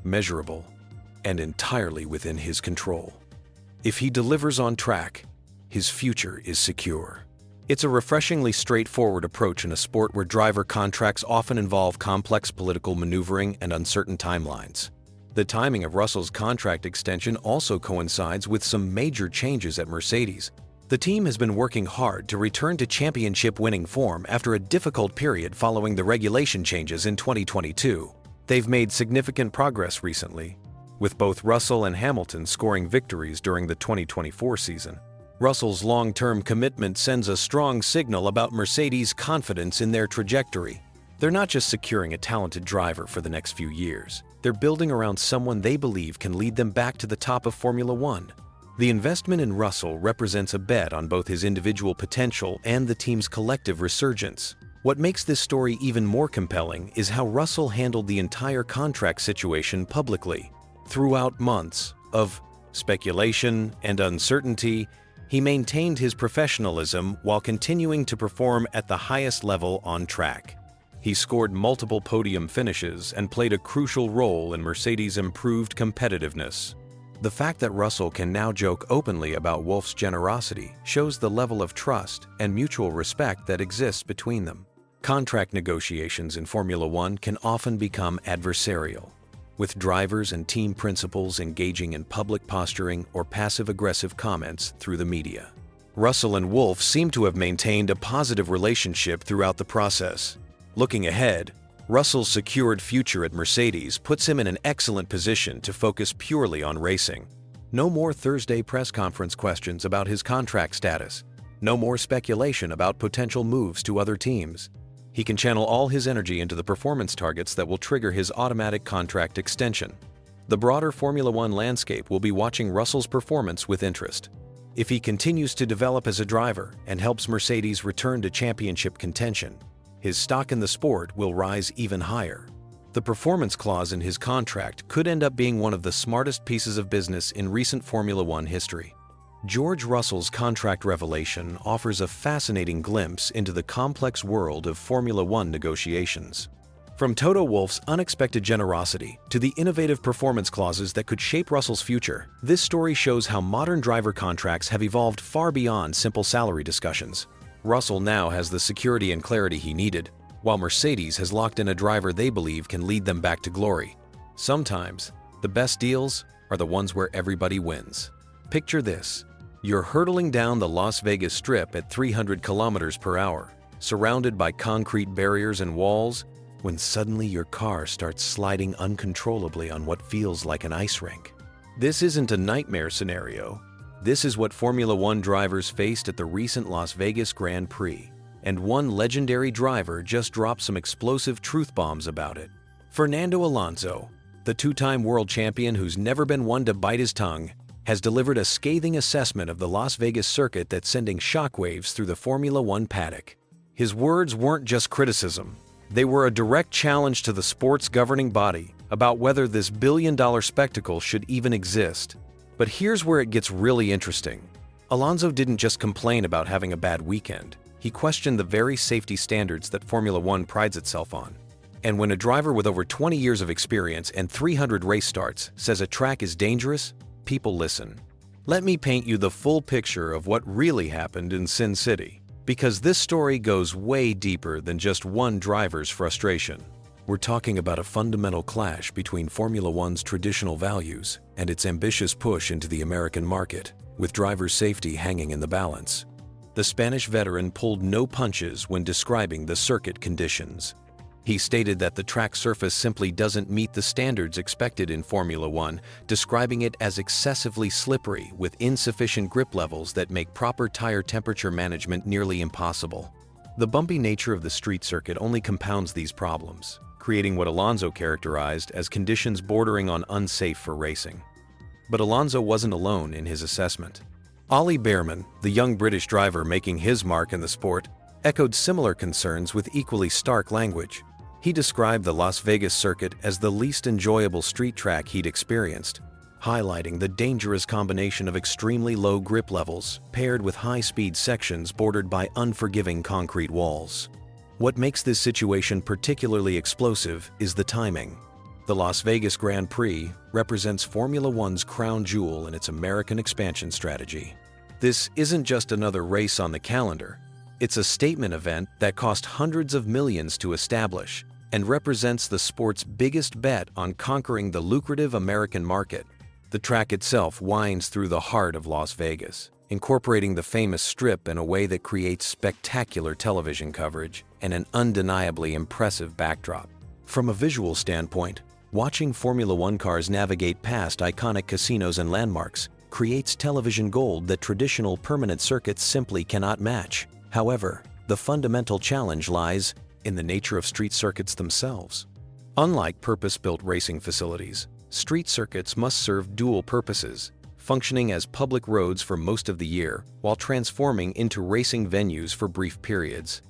[SPEAKER 1] measurable, and entirely within his control. If he delivers on track, his future is secure. It's a refreshingly straightforward approach in a sport where driver contracts often involve complex political maneuvering and uncertain timelines. The timing of Russell's contract extension also coincides with some major changes at Mercedes. The team has been working hard to return to championship-winning form after a difficult period following the regulation changes in 2022. They've made significant progress recently, with both Russell and Hamilton scoring victories during the 2024 season. Russell's long-term commitment sends a strong signal about Mercedes' confidence in their trajectory. They're not just securing a talented driver for the next few years. They're building around someone they believe can lead them back to the top of Formula One. The investment in Russell represents a bet on both his individual potential and the team's collective resurgence. What makes this story even more compelling is how Russell handled the entire contract situation publicly. Throughout months of speculation and uncertainty, he maintained his professionalism while continuing to perform at the highest level on track. He scored multiple podium finishes and played a crucial role in Mercedes' improved competitiveness. The fact that Russell can now joke openly about Wolff's generosity shows the level of trust and mutual respect that exists between them. Contract negotiations in Formula One can often become adversarial, with drivers and team principals engaging in public posturing or passive-aggressive comments through the media. Russell and Wolff seem to have maintained a positive relationship throughout the process. Looking ahead, Russell's secured future at Mercedes puts him in an excellent position to focus purely on racing. No more Thursday press conference questions about his contract status. No more speculation about potential moves to other teams. He can channel all his energy into the performance targets that will trigger his automatic contract extension. The broader Formula One landscape will be watching Russell's performance with interest. If he continues to develop as a driver and helps Mercedes return to championship contention, his stock in the sport will rise even higher. The performance clause in his contract could end up being one of the smartest pieces of business in recent Formula One history. George Russell's contract revelation offers a fascinating glimpse into the complex world of Formula One negotiations. From Toto Wolff's unexpected generosity to the innovative performance clauses that could shape Russell's future, this story shows how modern driver contracts have evolved far beyond simple salary discussions. Russell now has the security and clarity he needed, while Mercedes has locked in a driver they believe can lead them back to glory. Sometimes, the best deals are the ones where everybody wins. Picture this. You're hurtling down the Las Vegas Strip at 300 kilometers per hour, surrounded by concrete barriers and walls, when suddenly your car starts sliding uncontrollably on what feels like an ice rink. This isn't a nightmare scenario. This is what Formula One drivers faced at the recent Las Vegas Grand Prix, and one legendary driver just dropped some explosive truth bombs about it. Fernando Alonso, the two-time world champion who's never been one to bite his tongue, has delivered a scathing assessment of the Las Vegas circuit that's sending shockwaves through the Formula One paddock. His words weren't just criticism. They were a direct challenge to the sport's governing body about whether this billion-dollar spectacle should even exist. But here's where it gets really interesting. Alonso didn't just complain about having a bad weekend. He questioned the very safety standards that Formula One prides itself on. And when a driver with over 20 years of experience and 300 race starts says a track is dangerous, people listen. Let me paint you the full picture of what really happened in Sin City, because this story goes way deeper than just one driver's frustration. We're talking about a fundamental clash between Formula One's traditional values and its ambitious push into the American market, with driver safety hanging in the balance. The Spanish veteran pulled no punches when describing the circuit conditions. He stated that the track surface simply doesn't meet the standards expected in Formula One, describing it as excessively slippery with insufficient grip levels that make proper tire temperature management nearly impossible. The bumpy nature of the street circuit only compounds these problems, creating what Alonso characterized as conditions bordering on unsafe for racing. But Alonso wasn't alone in his assessment. Ollie Bearman, the young British driver making his mark in the sport, echoed similar concerns with equally stark language. He described the Las Vegas circuit as the least enjoyable street track he'd experienced, highlighting the dangerous combination of extremely low grip levels paired with high-speed sections bordered by unforgiving concrete walls. What makes this situation particularly explosive is the timing. The Las Vegas Grand Prix represents Formula One's crown jewel in its American expansion strategy. This isn't just another race on the calendar. It's a statement event that cost hundreds of millions to establish and represents the sport's biggest bet on conquering the lucrative American market. The track itself winds through the heart of Las Vegas, incorporating the famous Strip in a way that creates spectacular television coverage and an undeniably impressive backdrop. From a visual standpoint, watching Formula One cars navigate past iconic casinos and landmarks creates television gold that traditional permanent circuits simply cannot match. However, the fundamental challenge lies in the nature of street circuits themselves. Unlike purpose-built racing facilities, street circuits must serve dual purposes, functioning as public roads for most of the year while transforming into racing venues for brief periods.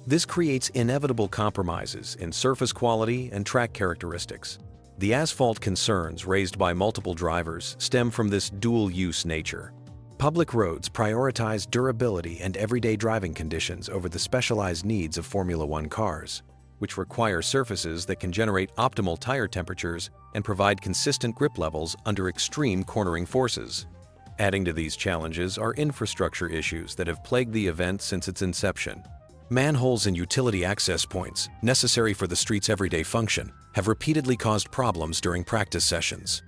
[SPEAKER 1] This creates inevitable compromises in surface quality and track characteristics. The asphalt concerns raised by multiple drivers stem from this dual-use nature. Public roads prioritize durability and everyday driving conditions over the specialized needs of Formula One cars, which require surfaces that can generate optimal tire temperatures and provide consistent grip levels under extreme cornering forces. Adding to these challenges are infrastructure issues that have plagued the event since its inception. Manholes and utility access points, necessary for the street's everyday function, have repeatedly caused problems during practice sessions.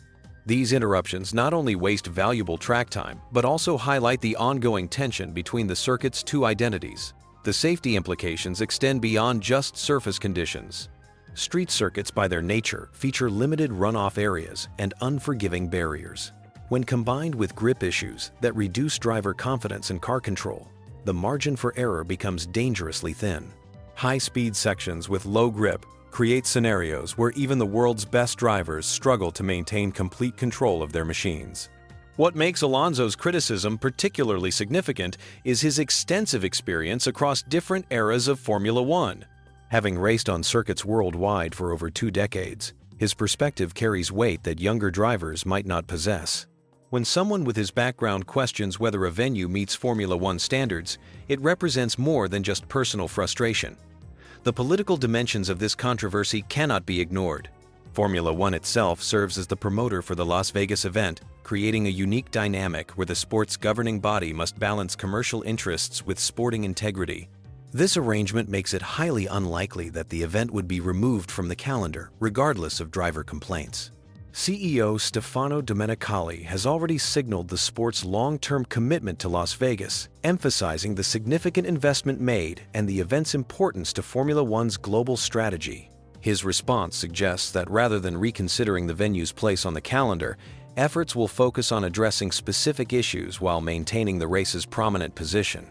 [SPEAKER 1] These interruptions not only waste valuable track time, but also highlight the ongoing tension between the circuit's two identities. The safety implications extend beyond just surface conditions. Street circuits, by their nature, feature limited runoff areas and unforgiving barriers. When combined with grip issues that reduce driver confidence and car control, the margin for error becomes dangerously thin. High-speed sections with low grip create scenarios where even the world's best drivers struggle to maintain complete control of their machines. What makes Alonso's criticism particularly significant is his extensive experience across different eras of Formula One. Having raced on circuits worldwide for over 2 decades, his perspective carries weight that younger drivers might not possess. When someone with his background questions whether a venue meets Formula One standards, it represents more than just personal frustration. The political dimensions of this controversy cannot be ignored. Formula One itself serves as the promoter for the Las Vegas event, creating a unique dynamic where the sport's governing body must balance commercial interests with sporting integrity. This arrangement makes it highly unlikely that the event would be removed from the calendar, regardless of driver complaints. CEO Stefano Domenicali has already signaled the sport's long-term commitment to Las Vegas, emphasizing the significant investment made and the event's importance to Formula One's global strategy. His response suggests that rather than reconsidering the venue's place on the calendar, efforts will focus on addressing specific issues while maintaining the race's prominent position.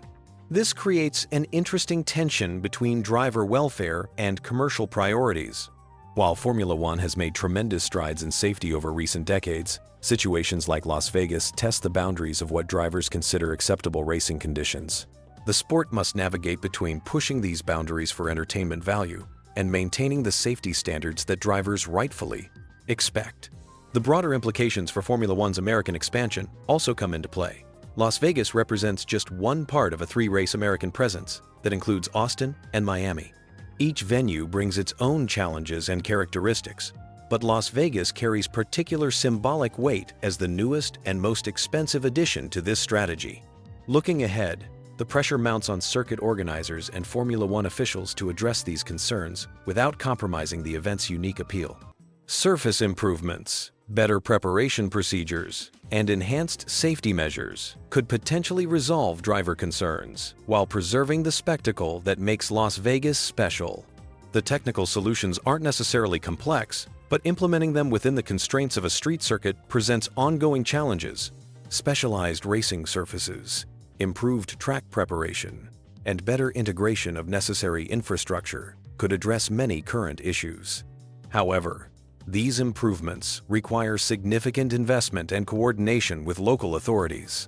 [SPEAKER 1] This creates an interesting tension between driver welfare and commercial priorities. While Formula One has made tremendous strides in safety over recent decades, situations like Las Vegas test the boundaries of what drivers consider acceptable racing conditions. The sport must navigate between pushing these boundaries for entertainment value and maintaining the safety standards that drivers rightfully expect. The broader implications for Formula One's American expansion also come into play. Las Vegas represents just one part of a three-race American presence that includes Austin and Miami. Each venue brings its own challenges and characteristics, but Las Vegas carries particular symbolic weight as the newest and most expensive addition to this strategy. Looking ahead, the pressure mounts on circuit organizers and Formula One officials to address these concerns without compromising the event's unique appeal. Surface improvements, better preparation procedures, and enhanced safety measures could potentially resolve driver concerns while preserving the spectacle that makes Las Vegas special. The technical solutions aren't necessarily complex, but implementing them within the constraints of a street circuit presents ongoing challenges. Specialized racing surfaces, improved track preparation, and better integration of necessary infrastructure could address many current issues. However, these improvements require significant investment and coordination with local authorities.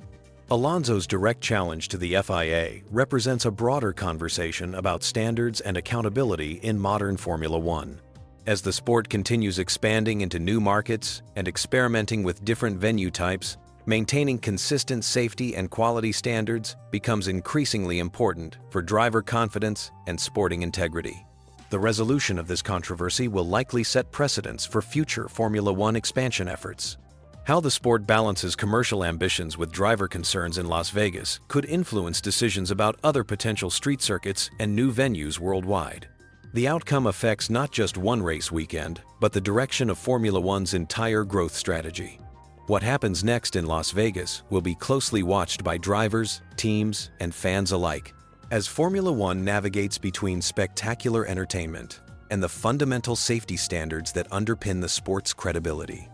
[SPEAKER 1] Alonso's direct challenge to the FIA represents a broader conversation about standards and accountability in modern Formula One. As the sport continues expanding into new markets and experimenting with different venue types, maintaining consistent safety and quality standards becomes increasingly important for driver confidence and sporting integrity. The resolution of this controversy will likely set precedents for future Formula One expansion efforts. How the sport balances commercial ambitions with driver concerns in Las Vegas could influence decisions about other potential street circuits and new venues worldwide. The outcome affects not just one race weekend, but the direction of Formula One's entire growth strategy. What happens next in Las Vegas will be closely watched by drivers, teams, and fans alike, as Formula One navigates between spectacular entertainment and the fundamental safety standards that underpin the sport's credibility.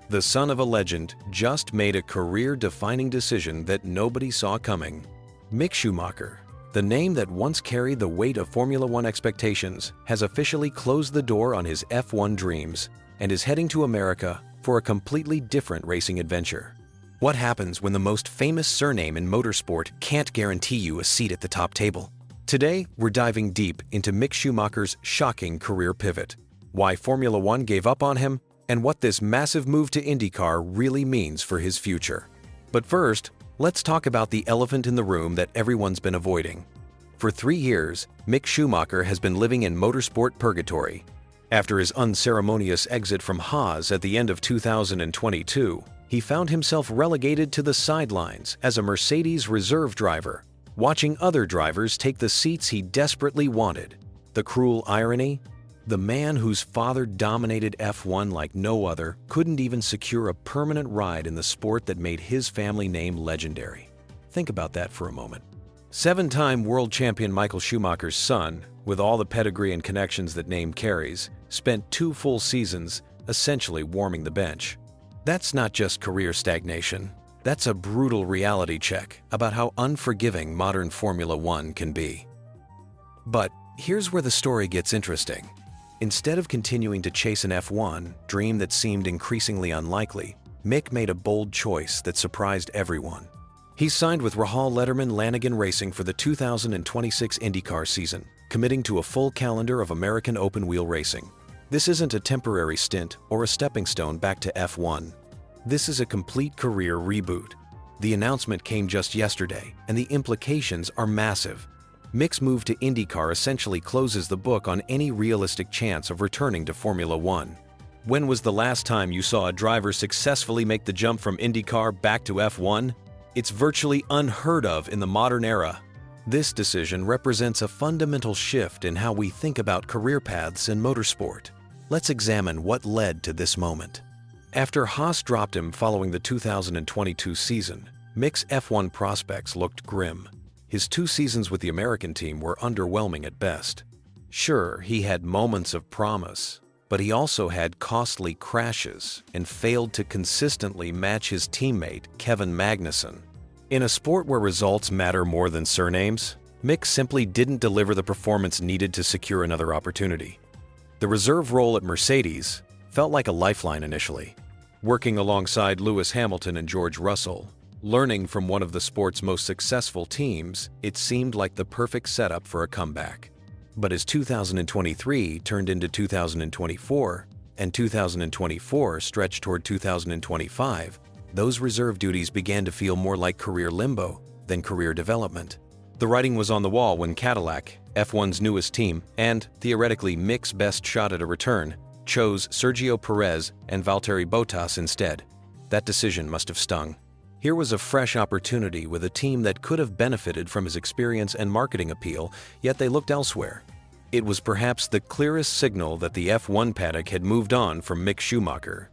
[SPEAKER 1] The son of a legend just made a career-defining decision that nobody saw coming. Mick Schumacher, the name that once carried the weight of Formula One expectations, has officially closed the door on his F1 dreams and is heading to America for a completely different racing adventure. What happens when the most famous surname in motorsport can't guarantee you a seat at the top table? Today, we're diving deep into Mick Schumacher's shocking career pivot, why Formula One gave up on him, and what this massive move to IndyCar really means for his future. But first, let's talk about the elephant in the room that everyone's been avoiding. For 3 years, Mick Schumacher has been living in motorsport purgatory. After his unceremonious exit from Haas at the end of 2022, he found himself relegated to the sidelines as a Mercedes reserve driver, watching other drivers take the seats he desperately wanted. The cruel irony? The man whose father dominated F1 like no other couldn't even secure a permanent ride in the sport that made his family name legendary. Think about that for a moment. 7-time world champion Michael Schumacher's son, with all the pedigree and connections that name carries, spent 2 full seasons essentially warming the bench. That's not just career stagnation. That's a brutal reality check about how unforgiving modern Formula One can be. But here's where the story gets interesting. Instead of continuing to chase an F1 dream that seemed increasingly unlikely, Mick made a bold choice that surprised everyone. He signed with Rahal Letterman Lanigan Racing for the 2026 IndyCar season, committing to a full calendar of American open-wheel racing. This isn't a temporary stint or a stepping stone back to F1. This is a complete career reboot. The announcement came just yesterday, and the implications are massive. Mick's move to IndyCar essentially closes the book on any realistic chance of returning to Formula One. When was the last time you saw a driver successfully make the jump from IndyCar back to F1? It's virtually unheard of in the modern era. This decision represents a fundamental shift in how we think about career paths in motorsport. Let's examine what led to this moment. After Haas dropped him following the 2022 season, Mick's F1 prospects looked grim. His 2 seasons with the American team were underwhelming at best. Sure, he had moments of promise, but he also had costly crashes and failed to consistently match his teammate, Kevin Magnussen. In a sport where results matter more than surnames, Mick simply didn't deliver the performance needed to secure another opportunity. The reserve role at Mercedes felt like a lifeline initially. Working alongside Lewis Hamilton and George Russell, learning from one of the sport's most successful teams, it seemed like the perfect setup for a comeback. But as 2023 turned into 2024, and 2024 stretched toward 2025, those reserve duties began to feel more like career limbo than career development. The writing was on the wall when Cadillac, F1's newest team, and theoretically Mick's best shot at a return, chose Sergio Perez and Valtteri Bottas instead. That decision must have stung. Here was a fresh opportunity with a team that could have benefited from his experience and marketing appeal, yet they looked elsewhere. It was perhaps the clearest signal that the F1 paddock had moved on from Mick Schumacher.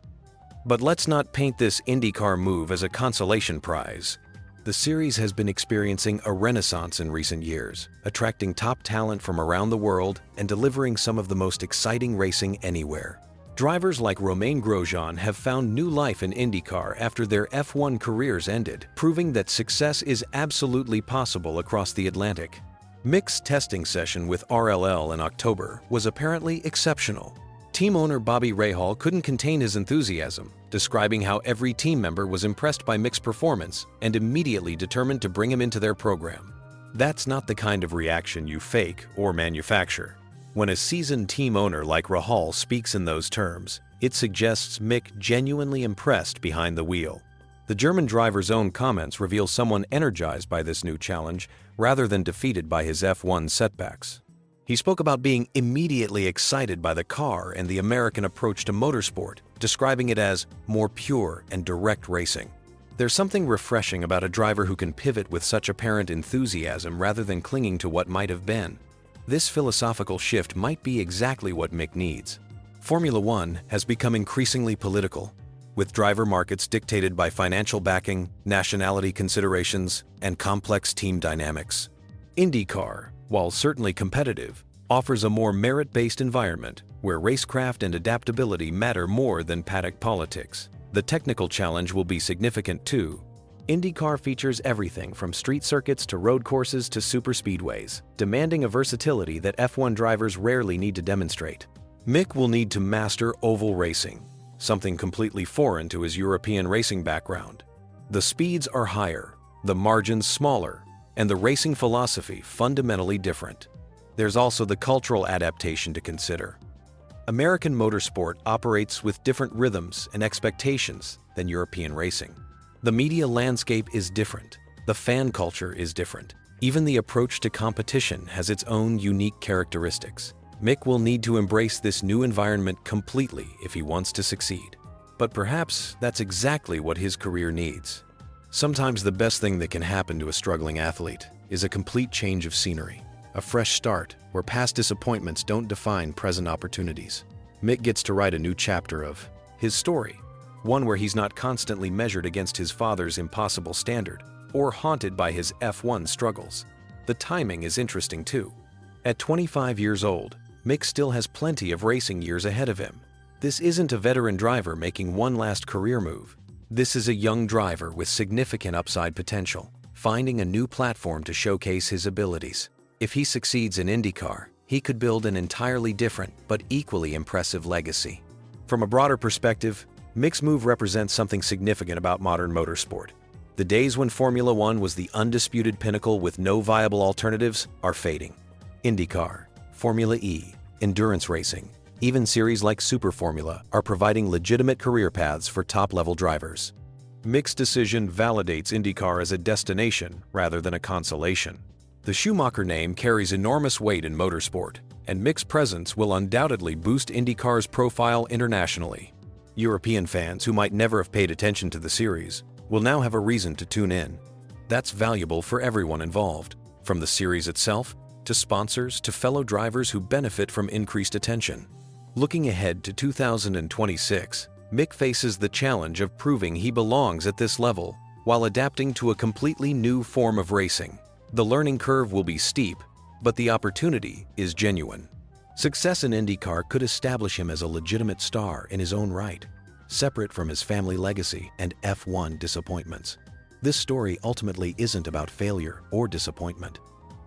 [SPEAKER 1] But let's not paint this IndyCar move as a consolation prize. The series has been experiencing a renaissance in recent years, attracting top talent from around the world and delivering some of the most exciting racing anywhere. Drivers like Romain Grosjean have found new life in IndyCar after their F1 careers ended, proving that success is absolutely possible across the Atlantic. Mick's testing session with RLL in October was apparently exceptional. Team owner Bobby Rahal couldn't contain his enthusiasm, describing how every team member was impressed by Mick's performance and immediately determined to bring him into their program. That's not the kind of reaction you fake or manufacture. When a seasoned team owner like Rahal speaks in those terms, it suggests Mick genuinely impressed behind the wheel. The German driver's own comments reveal someone energized by this new challenge rather than defeated by his F1 setbacks. He spoke about being immediately excited by the car and the American approach to motorsport, describing it as more pure and direct racing. There's something refreshing about a driver who can pivot with such apparent enthusiasm rather than clinging to what might have been. This philosophical shift might be exactly what Mick needs. Formula One has become increasingly political, with driver markets dictated by financial backing, nationality considerations, and complex team dynamics. IndyCar, while certainly competitive, offers a more merit-based environment where racecraft and adaptability matter more than paddock politics. The technical challenge will be significant too. IndyCar features everything from street circuits to road courses to superspeedways, demanding a versatility that F1 drivers rarely need to demonstrate. Mick will need to master oval racing, something completely foreign to his European racing background. The speeds are higher, the margins smaller, and the racing philosophy fundamentally different. There's also the cultural adaptation to consider. American motorsport operates with different rhythms and expectations than European racing. The media landscape is different. The fan culture is different. Even the approach to competition has its own unique characteristics. Mick will need to embrace this new environment completely if he wants to succeed. But perhaps that's exactly what his career needs. Sometimes the best thing that can happen to a struggling athlete is a complete change of scenery, a fresh start where past disappointments don't define present opportunities. Mick gets to write a new chapter of his story, one where he's not constantly measured against his father's impossible standard or haunted by his F1 struggles. The timing is interesting too. At 25 years old, Mick still has plenty of racing years ahead of him. This isn't a veteran driver making one last career move. This is a young driver with significant upside potential, finding a new platform to showcase his abilities. If he succeeds in IndyCar, he could build an entirely different but equally impressive legacy. From a broader perspective, Mick's move represents something significant about modern motorsport. The days when Formula One was the undisputed pinnacle with no viable alternatives are fading. IndyCar, Formula E, endurance racing, even series like Super Formula are providing legitimate career paths for top-level drivers. Mick's decision validates IndyCar as a destination rather than a consolation. The Schumacher name carries enormous weight in motorsport, and Mick's presence will undoubtedly boost IndyCar's profile internationally. European fans who might never have paid attention to the series will now have a reason to tune in. That's valuable for everyone involved, from the series itself to sponsors to fellow drivers who benefit from increased attention. Looking ahead to 2026, Mick faces the challenge of proving he belongs at this level while adapting to a completely new form of racing. The learning curve will be steep, but the opportunity is genuine. Success in IndyCar could establish him as a legitimate star in his own right, separate from his family legacy and F1 disappointments. This story ultimately isn't about failure or disappointment.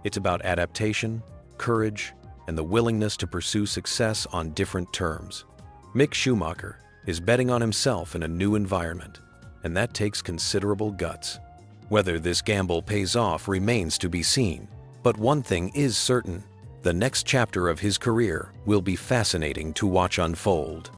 [SPEAKER 1] It's about adaptation, courage, and the willingness to pursue success on different terms. Mick Schumacher is betting on himself in a new environment, and that takes considerable guts. Whether this gamble pays off remains to be seen, but one thing is certain: the next chapter of his career will be fascinating to watch unfold.